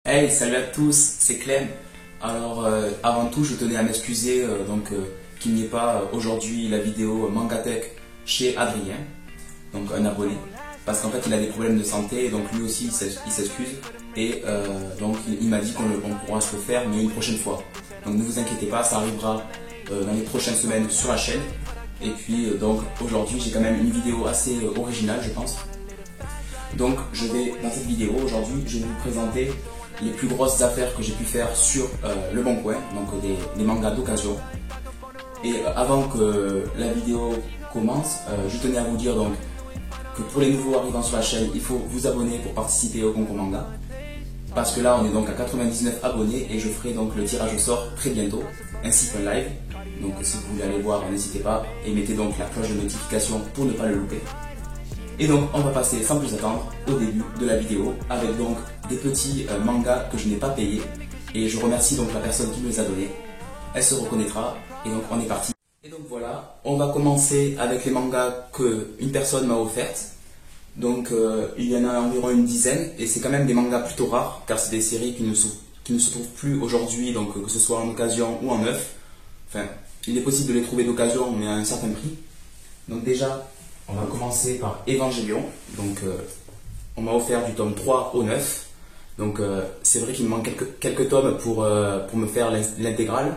Hey, salut à tous, c'est Clem. Alors, avant tout, je tenais à m'excuser qu'il n'y ait pas aujourd'hui la vidéo Mangatech chez Adrien, donc un abonné, parce qu'en fait il a des problèmes de santé, et donc lui aussi il s'excuse, et donc il m'a dit qu'on pourra se le faire, mais une prochaine fois. Donc ne vous inquiétez pas, ça arrivera dans les prochaines semaines sur la chaîne. Et puis donc aujourd'hui j'ai quand même une vidéo assez originale, je pense. Donc dans cette vidéo aujourd'hui, je vais vous présenter les plus grosses affaires que j'ai pu faire sur Le Bon Coin, donc des mangas d'occasion. Et avant que la vidéo commence, je tenais à vous dire donc que pour les nouveaux arrivants sur la chaîne, il faut vous abonner pour participer au concours manga. Parce que là, on est donc à 99 abonnés et je ferai donc le tirage au sort très bientôt, ainsi qu'un live. Donc si vous voulez aller voir, n'hésitez pas et mettez donc la cloche de notification pour ne pas le louper. Et donc on va passer sans plus attendre au début de la vidéo avec donc des petits mangas que je n'ai pas payés, et je remercie donc la personne qui me les a donnés. Elle se reconnaîtra et donc on est parti. Et donc voilà, on va commencer avec les mangas que une personne m'a offertes. Donc il y en a environ une dizaine et c'est quand même des mangas plutôt rares car c'est des séries qui ne se trouvent plus aujourd'hui, donc que ce soit en occasion ou en neuf. Enfin, il est possible de les trouver d'occasion mais à un certain prix. Donc déjà, on va commencer par Evangelion. Donc on m'a offert du tome 3 au 9. Donc c'est vrai qu'il me manque quelques tomes pour me faire l'intégrale.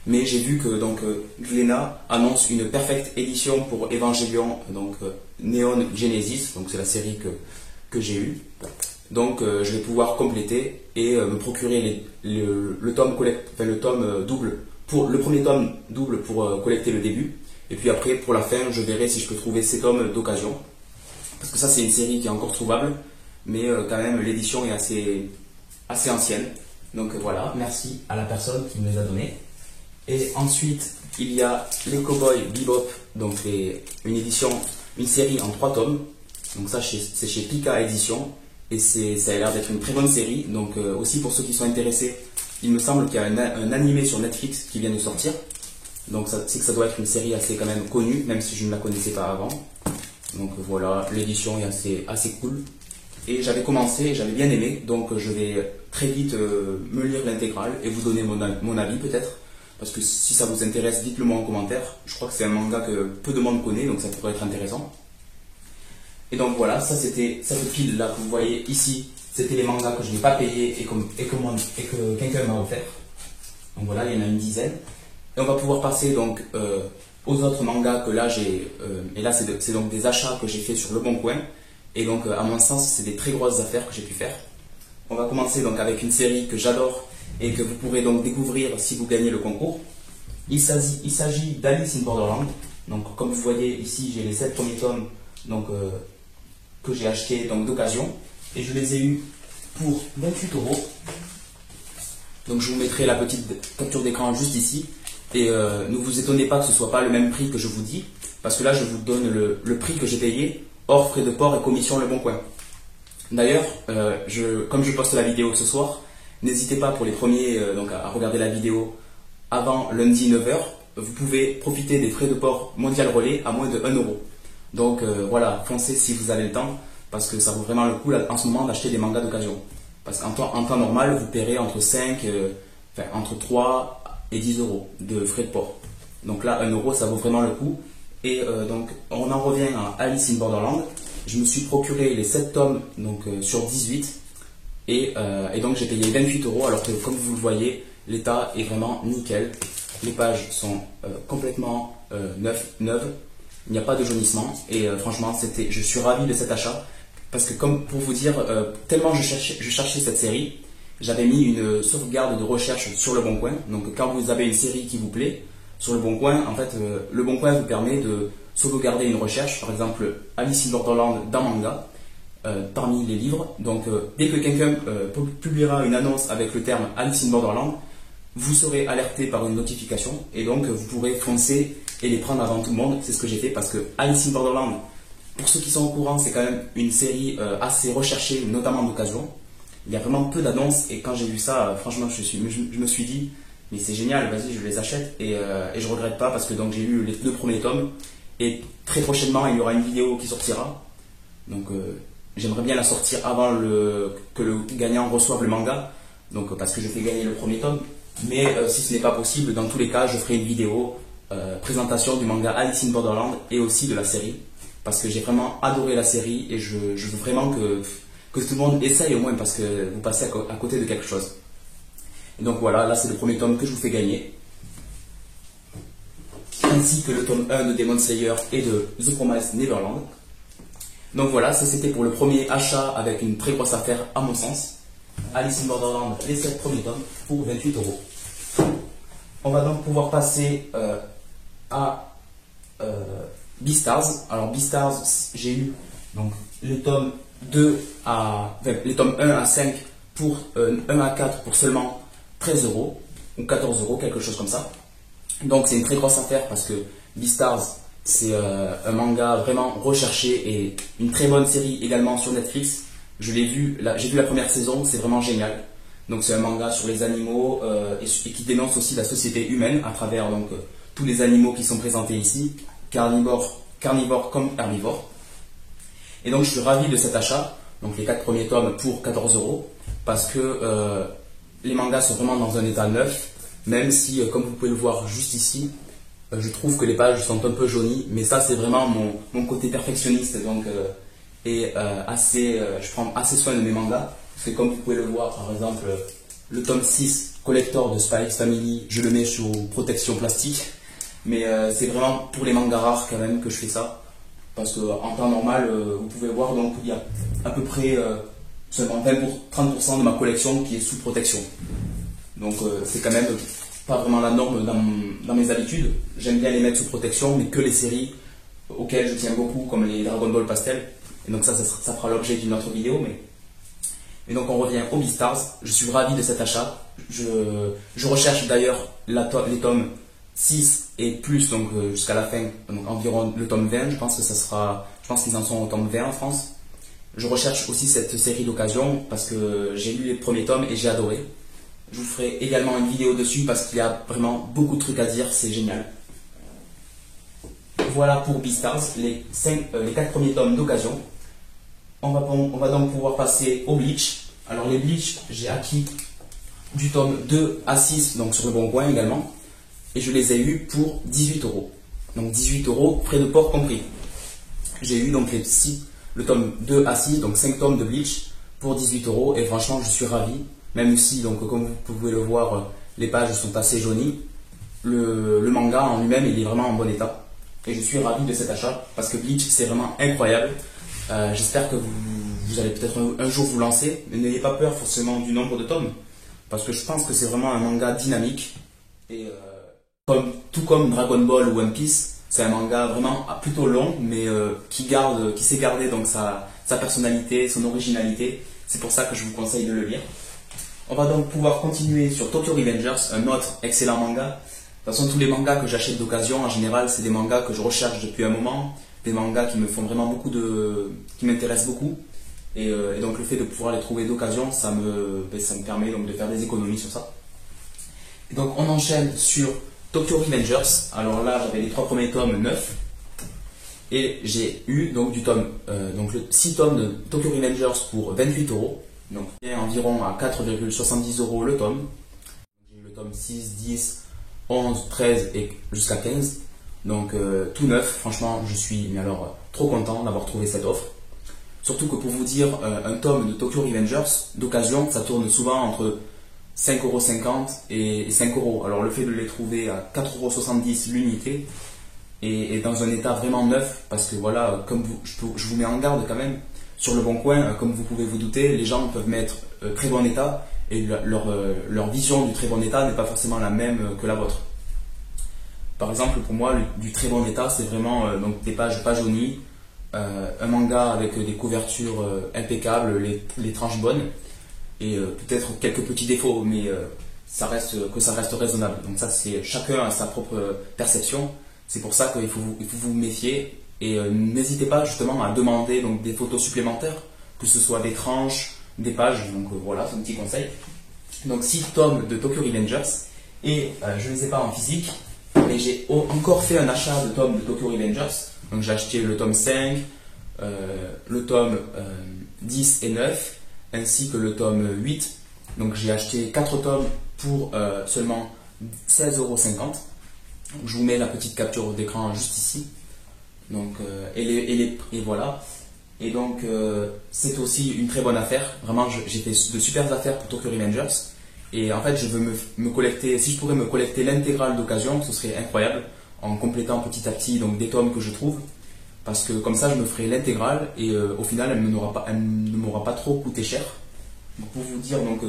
Mais j'ai vu que donc Glénat annonce une perfecte édition pour Evangelion, donc Neon Genesis, donc c'est la série que j'ai eue. Donc je vais pouvoir compléter et me procurer le tome double, pour le premier tome double pour collecter le début. Et puis après, pour la fin, je verrai si je peux trouver ces tomes d'occasion. Parce que ça, c'est une série qui est encore trouvable, mais quand même, l'édition est assez ancienne. Donc voilà, merci à la personne qui me les a donnés. Et ensuite, il y a les Cowboys Bebop, donc une série en 3 tomes. Donc ça, c'est chez Pika Édition. Et ça a l'air d'être une très bonne série. Donc aussi, pour ceux qui sont intéressés, il me semble qu'il y a un animé sur Netflix qui vient de sortir. Donc c'est que ça doit être une série assez quand même connue, même si je ne la connaissais pas avant. Donc voilà, l'édition est assez cool. Et j'avais commencé, j'avais bien aimé, donc je vais très vite me lire l'intégrale et vous donner mon avis peut-être. Parce que si ça vous intéresse, dites-le moi en commentaire. Je crois que c'est un manga que peu de monde connaît, donc ça pourrait être intéressant. Et donc voilà, cette file là que vous voyez ici, c'était les mangas que je n'ai pas payés et que quelqu'un m'a offert. Donc voilà, il y en a une dizaine. Et on va pouvoir passer donc aux autres mangas que là j'ai. Et là, c'est donc des achats que j'ai fait sur Le Bon Coin. Et donc, à mon sens, c'est des très grosses affaires que j'ai pu faire. On va commencer donc avec une série que j'adore et que vous pourrez donc découvrir si vous gagnez le concours. Il s'agit d'Alice in Borderland. Donc, comme vous voyez ici, j'ai les 7 premiers tomes donc, que j'ai achetés d'occasion. Et je les ai eus pour 28 euros. Donc, je vous mettrai la petite capture d'écran juste ici. Et ne vous étonnez pas que ce ne soit pas le même prix que je vous dis, parce que là je vous donne le prix que j'ai payé, hors frais de port et commission Le Bon Coin. D'ailleurs, comme je poste la vidéo ce soir, n'hésitez pas pour les premiers à regarder la vidéo avant lundi 9 h. Vous pouvez profiter des frais de port Mondial Relais à moins de 1 euro. Donc voilà, foncez si vous avez le temps, parce que ça vaut vraiment le coup là, en ce moment d'acheter des mangas d'occasion. Parce qu'en temps normal, vous paierez entre 3 et 10 euros de frais de port. Donc là, 1 euro, ça vaut vraiment le coup. Et donc, on en revient à Alice in Borderland. Je me suis procuré les 7 tomes sur 18. Et donc, j'ai payé 28 euros, alors que comme vous le voyez, l'état est vraiment nickel. Les pages sont complètement neuves. Il n'y a pas de jaunissement. Et franchement, je suis ravi de cet achat. Parce que comme pour vous dire, tellement je cherchais cette série, j'avais mis une sauvegarde de recherche sur Le Bon Coin. Donc quand vous avez une série qui vous plaît, sur Le Bon Coin, en fait, Le Bon Coin vous permet de sauvegarder une recherche, par exemple Alice in Borderland dans manga, parmi les livres. Donc dès que quelqu'un publiera une annonce avec le terme Alice in Borderland, vous serez alerté par une notification et donc vous pourrez foncer et les prendre avant tout le monde. C'est ce que j'ai fait parce que Alice in Borderland, pour ceux qui sont au courant, c'est quand même une série assez recherchée, notamment d'occasion. Il y a vraiment peu d'annonces et quand j'ai vu ça, franchement, je me suis dit, mais c'est génial, vas-y, je les achète et je regrette pas parce que donc j'ai lu les 2 premiers tomes et très prochainement il y aura une vidéo qui sortira. Donc j'aimerais bien la sortir avant que le gagnant reçoive le manga donc parce que je fais gagner le premier tome. Mais si ce n'est pas possible, dans tous les cas, je ferai une vidéo présentation du manga Alice in Borderland et aussi de la série. Parce que j'ai vraiment adoré la série et je veux vraiment que tout le monde essaye au moins parce que vous passez à côté de quelque chose. Et donc voilà, là c'est le premier tome que je vous fais gagner. Ainsi que le tome 1 de Demon Slayer et de The Promised Neverland. Donc voilà, ça c'était pour le premier achat avec une très grosse affaire à mon sens. Alice in Borderland, les 7 premiers tomes pour 28 euros. On va donc pouvoir passer à Beastars. Alors Beastars, j'ai eu donc les tomes 1 à 5 pour 1 à 4 pour seulement 13 euros ou 14 euros, quelque chose comme ça. Donc c'est une très grosse affaire parce que Beastars c'est un manga vraiment recherché et une très bonne série également sur Netflix. Je l'ai vu, j'ai vu la première saison, c'est vraiment génial. Donc c'est un manga sur les animaux et qui dénonce aussi la société humaine à travers donc tous les animaux qui sont présentés ici, carnivores comme herbivores. Et donc je suis ravi de cet achat, donc les 4 premiers tomes pour 14 euros, parce que les mangas sont vraiment dans un état neuf, même si comme vous pouvez le voir juste ici, je trouve que les pages sont un peu jaunies, mais ça c'est vraiment mon côté perfectionniste, donc je prends assez soin de mes mangas. Parce que comme vous pouvez le voir, par exemple, le tome 6 collector de Spy X Family, je le mets sous protection plastique. Mais c'est vraiment pour les mangas rares quand même que je fais ça. Parce qu'en temps normal, vous pouvez voir, donc il y a à peu près seulement 20-30% de ma collection qui est sous protection. Donc c'est quand même pas vraiment la norme dans mes habitudes. J'aime bien les mettre sous protection, mais que les séries auxquelles je tiens beaucoup, comme les Dragon Ball Pastel. Et donc ça fera l'objet d'une autre vidéo. Et donc on revient au Beastars, je suis ravi de cet achat. Je recherche d'ailleurs les tomes 6 et plus, donc jusqu'à la fin, donc environ le tome 20, je pense qu'ils en sont au tome 20 en France. Je recherche aussi cette série d'occasion parce que j'ai lu les premiers tomes et j'ai adoré. Je vous ferai également une vidéo dessus parce qu'il y a vraiment beaucoup de trucs à dire, c'est génial. Voilà pour Beastars, les 4 premiers tomes d'occasion. On va donc pouvoir passer au Bleach. Alors les Bleach, j'ai acquis du tome 2 à 6, donc sur le Bon Coin également. Et je les ai eus pour 18 euros. Donc 18 euros, frais de port compris. J'ai eu donc le tome 2 à 6, donc 5 tomes de Bleach pour 18 euros. Et franchement, je suis ravi. Même si, donc, comme vous pouvez le voir, les pages sont assez jaunies. Le manga en lui-même, il est vraiment en bon état. Et je suis ravi de cet achat parce que Bleach, c'est vraiment incroyable. J'espère que vous allez peut-être un jour vous lancer, mais n'ayez pas peur forcément du nombre de tomes, parce que je pense que c'est vraiment un manga dynamique, et tout comme Dragon Ball ou One Piece, c'est un manga vraiment plutôt long, mais qui sait garder donc sa personnalité, son originalité. C'est pour ça que je vous conseille de le lire. On va donc pouvoir continuer sur Tokyo Revengers, un autre excellent manga. De toute façon, tous les mangas que j'achète d'occasion, en général, c'est des mangas que je recherche depuis un moment, des mangas qui me font vraiment qui m'intéressent beaucoup. Et donc le fait de pouvoir les trouver d'occasion, ça me permet donc de faire des économies sur ça. Et donc on enchaîne sur Tokyo Revengers. Alors là, j'avais les 3 premiers tomes 9. Et j'ai eu donc donc le 6 tomes de Tokyo Revengers pour 28 euros. Donc environ à 4,70 euros le tome. J'ai eu le tome 6, 10, 11, 13 et jusqu'à 15. Donc tout neuf, franchement je suis trop content d'avoir trouvé cette offre. Surtout que pour vous dire, un tome de Tokyo Revengers d'occasion, ça tourne souvent entre 5,50 € et 5 €. Alors le fait de les trouver à 4,70 € l'unité et dans un état vraiment neuf, parce que voilà, comme je vous mets en garde quand même, sur le Bon Coin, comme vous pouvez vous douter, les gens peuvent mettre très bon état et leur vision du très bon état n'est pas forcément la même que la vôtre. Par exemple, pour moi, du très bon état, c'est vraiment donc des pages pas jaunies, un manga avec des couvertures impeccables, les tranches bonnes, et peut-être quelques petits défauts, mais ça reste raisonnable. Donc ça, c'est chacun a sa propre perception. C'est pour ça qu'il faut vous méfier, et n'hésitez pas justement à demander donc des photos supplémentaires, que ce soit des tranches, des pages. Donc voilà, c'est un petit conseil. Donc 6 tomes de Tokyo Revengers, et je ne les ai pas en physique. Mais j'ai encore fait un achat de tomes de Tokyo Revengers. Donc j'ai acheté le tome 5, le tome 10 et 9, ainsi que le tome 8, Donc j'ai acheté 4 tomes pour seulement 16,50 €. Je vous mets la petite capture d'écran juste ici. Donc, et voilà. Et donc, c'est aussi une très bonne affaire. Vraiment, j'ai fait de super affaires pour Tokyo Revengers. Et en fait, je veux me collecter, si je pourrais me collecter l'intégrale d'occasion, ce serait incroyable, en complétant petit à petit donc, des tomes que je trouve. Parce que comme ça, je me ferai l'intégrale et au final, elle ne m'aura pas trop coûté cher. Donc, pour vous dire, donc,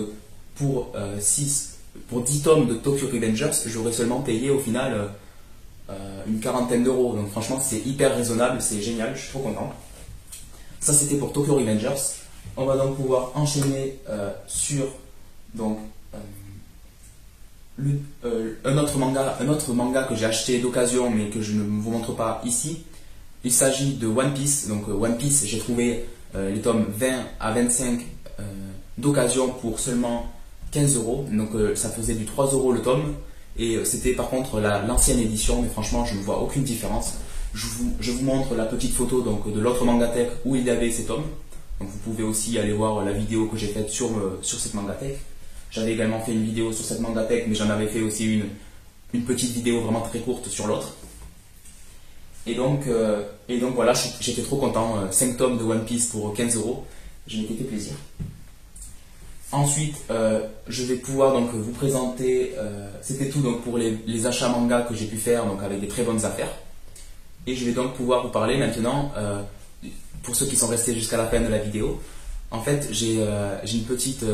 pour 10 tomes de Tokyo Revengers, j'aurais seulement payé au final une quarantaine d'euros. Donc franchement, c'est hyper raisonnable, c'est génial, je suis trop content. Ça, c'était pour Tokyo Revengers. On va donc pouvoir enchaîner sur donc, un autre manga que j'ai acheté d'occasion, mais que je ne vous montre pas ici. Il s'agit de One Piece. Donc One Piece, j'ai trouvé les tomes 20 à 25 d'occasion pour seulement 15 €. Donc ça faisait du 3 € le tome. Et c'était par contre l'ancienne édition, mais franchement je ne vois aucune différence. Je vous montre la petite photo donc, de l'autre Mangatech où il y avait ces tomes. Donc vous pouvez aussi aller voir la vidéo que j'ai faite sur cette Mangatech. J'avais également fait une vidéo sur cette Mangatech, mais j'en avais fait aussi une petite vidéo vraiment très courte sur l'autre. Et donc voilà, j'étais trop content. 5 tomes de One Piece pour 15 €. Je m'étais fait plaisir. Ensuite, je vais pouvoir donc vous présenter, c'était tout donc pour les achats manga que j'ai pu faire donc avec des très bonnes affaires. Et je vais donc pouvoir vous parler maintenant, pour ceux qui sont restés jusqu'à la fin de la vidéo. En fait, j'ai une petite,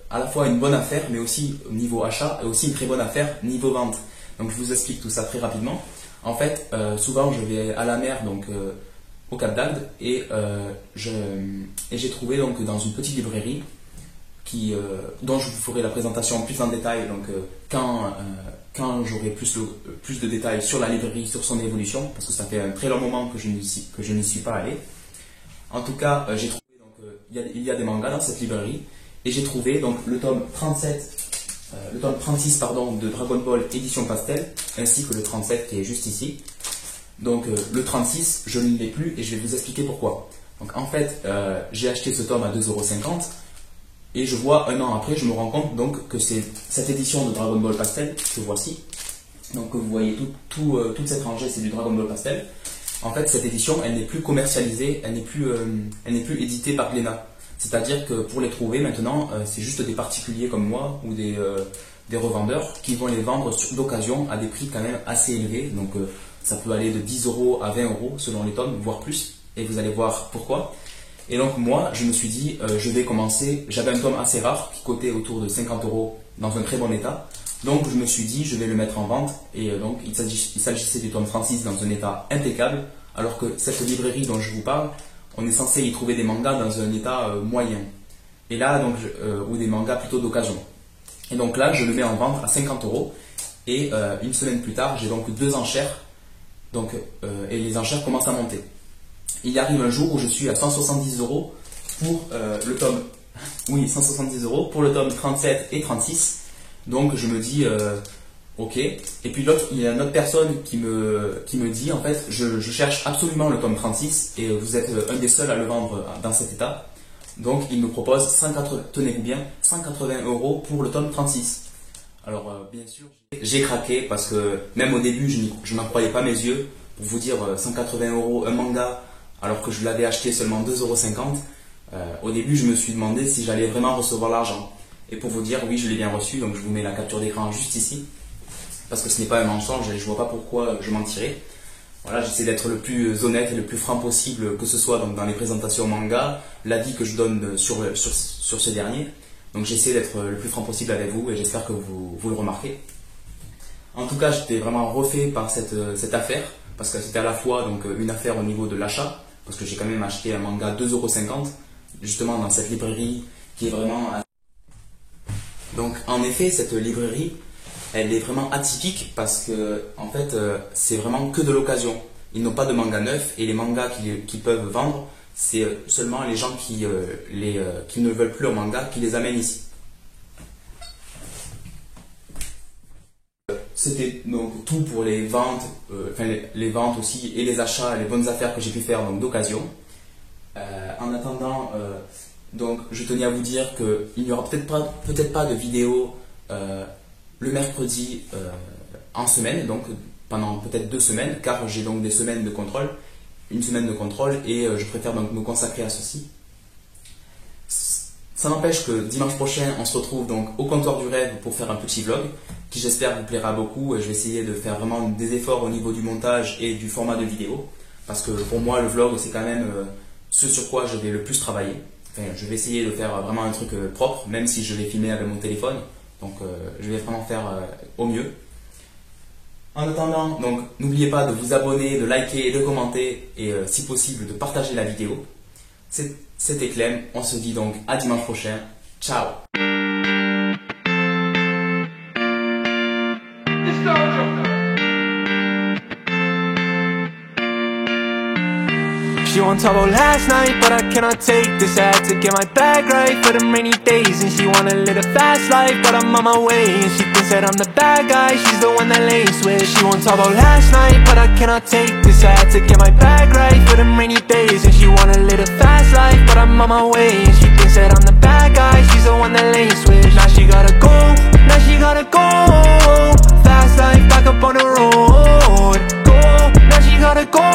à la fois une bonne affaire, mais aussi au niveau achat, et aussi une très bonne affaire niveau vente. Donc je vous explique tout ça très rapidement. En fait, souvent je vais à la mer, donc au Cap d'Agde, et j'ai trouvé donc dans une petite librairie, dont je vous ferai la présentation plus en détail donc, quand j'aurai plus de détails sur la librairie, sur son évolution, parce que ça fait un très long moment que je n'y suis pas allé. En tout cas, j'ai trouvé, donc, il y a des mangas dans cette librairie, et j'ai trouvé donc, le tome 36 pardon, de Dragon Ball édition pastel, ainsi que le 37 qui est juste ici. Donc le 36, je ne l'ai plus et je vais vous expliquer pourquoi. Donc en fait, j'ai acheté ce tome à 2,50 €. Et je vois un an après, je me rends compte donc que c'est cette édition de Dragon Ball Pastel que voici. Donc vous voyez toute cette rangée, c'est du Dragon Ball Pastel. En fait, cette édition, elle n'est plus commercialisée, elle n'est plus éditée par Glénat. C'est-à-dire que pour les trouver maintenant, c'est juste des particuliers comme moi ou des revendeurs qui vont les vendre d'occasion à des prix quand même assez élevés. Donc ça peut aller de 10 € à 20 € selon les tomes, voire plus. Et vous allez voir pourquoi. Et donc moi, je me suis dit, je vais commencer, j'avais un tome assez rare qui cotait autour de 50 € dans un très bon état. Donc je me suis dit, je vais le mettre en vente. Et donc il s'agissait du tome 36 dans un état impeccable, alors que cette librairie dont je vous parle, on est censé y trouver des mangas dans un état moyen. Et là, donc, ou des mangas plutôt d'occasion. Et donc là, je le mets en vente à 50 €. Et une semaine plus tard, j'ai donc 2 enchères. Donc, et les enchères commencent à monter. Il arrive un jour où je suis à 170 € pour le tome, oui, 170 € pour le tome 37 et 36. Donc je me dis, ok. Et puis il y a une autre personne qui me dit, en fait, je cherche absolument le tome 36 et vous êtes un des seuls à le vendre dans cet état. Donc il me propose, tenez-vous bien, 180 € pour le tome 36. Alors bien sûr, j'ai craqué parce que même au début, je n'en croyais pas mes yeux. Pour vous dire, 180 € un manga, alors que je l'avais acheté seulement 2,50 €. Au début, je me suis demandé si j'allais vraiment recevoir l'argent. Et pour vous dire, oui, je l'ai bien reçu, donc je vous mets la capture d'écran juste ici. Parce que ce n'est pas un mensonge et je ne vois pas pourquoi je mentirais. Voilà, j'essaie d'être le plus honnête et le plus franc possible, que ce soit donc dans les présentations manga, l'avis que je donne sur ce dernier. Donc j'essaie d'être le plus franc possible avec vous et j'espère que vous le remarquez. En tout cas, j'étais vraiment refait par cette affaire, parce que c'était à la fois donc, une affaire au niveau de l'achat, parce que j'ai quand même acheté un manga à 2,50 €, justement dans cette librairie qui est vraiment... Donc en effet, cette librairie, elle est vraiment atypique parce que en fait, c'est vraiment que de l'occasion. Ils n'ont pas de manga neuf et les mangas qu'ils peuvent vendre, c'est seulement les gens qui ne veulent plus leur manga qui les amènent ici. C'était donc tout pour les ventes, les ventes aussi et les achats, les bonnes affaires que j'ai pu faire donc d'occasion. En attendant, Donc je tenais à vous dire qu'il n'y aura peut-être pas de vidéo le mercredi en semaine, donc pendant peut-être 2 semaines, car j'ai donc des semaines de contrôle, une semaine de contrôle, et je préfère donc me consacrer à ceci. Ça n'empêche que dimanche prochain, on se retrouve donc au comptoir du rêve pour faire un petit vlog qui j'espère vous plaira beaucoup. Je vais essayer de faire vraiment des efforts au niveau du montage et du format de vidéo, parce que pour moi le vlog c'est quand même ce sur quoi je vais le plus travailler. Enfin, je vais essayer de faire vraiment un truc propre, même si je vais filmer avec mon téléphone. Donc je vais vraiment faire au mieux. En attendant, donc n'oubliez pas de vous abonner, de liker, de commenter et si possible de partager la vidéo. C'était Clem, on se dit donc à dimanche prochain. Ciao. She won't talk about last night, but I cannot take this. I had to get my bag right for them rainy days. And she wanna live a fast life, but I'm on my way. And she thinks that I'm the bad guy, she's the one that lays with. She won't talk about last night, but I cannot take this. I had to get my bag right for them rainy days. And she wanna live a fast life, but I'm on my way. And she thinks that I'm the bad guy, she's the one that lays with. Now she gotta go, now she gotta go. Fast life, back up on the road. Go, now she gotta go.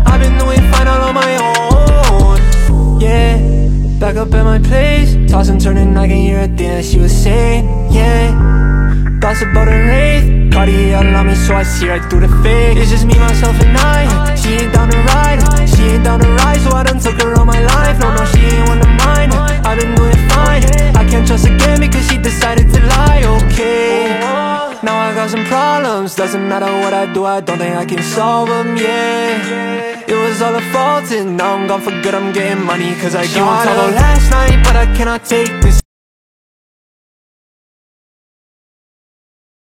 I've been doing fine all on my own. Yeah, back up at my place, toss and turning, I can hear a thing that she was saying. Yeah, gossip about her wraith, Cartier all on me, so I see right through the fake. It's just me, myself and I. She ain't down to ride, she ain't down to ride, so I done took her all my life. No, no, she ain't one of mine. I've been doing fine, I can't trust again because she decided to lie. Okay, now I got some problems, doesn't matter what I do, I don't think I can solve them, yeah. It was all her fault and now I'm gone for good, I'm getting money cause I got her. She won't talk about last night, but I cannot take this.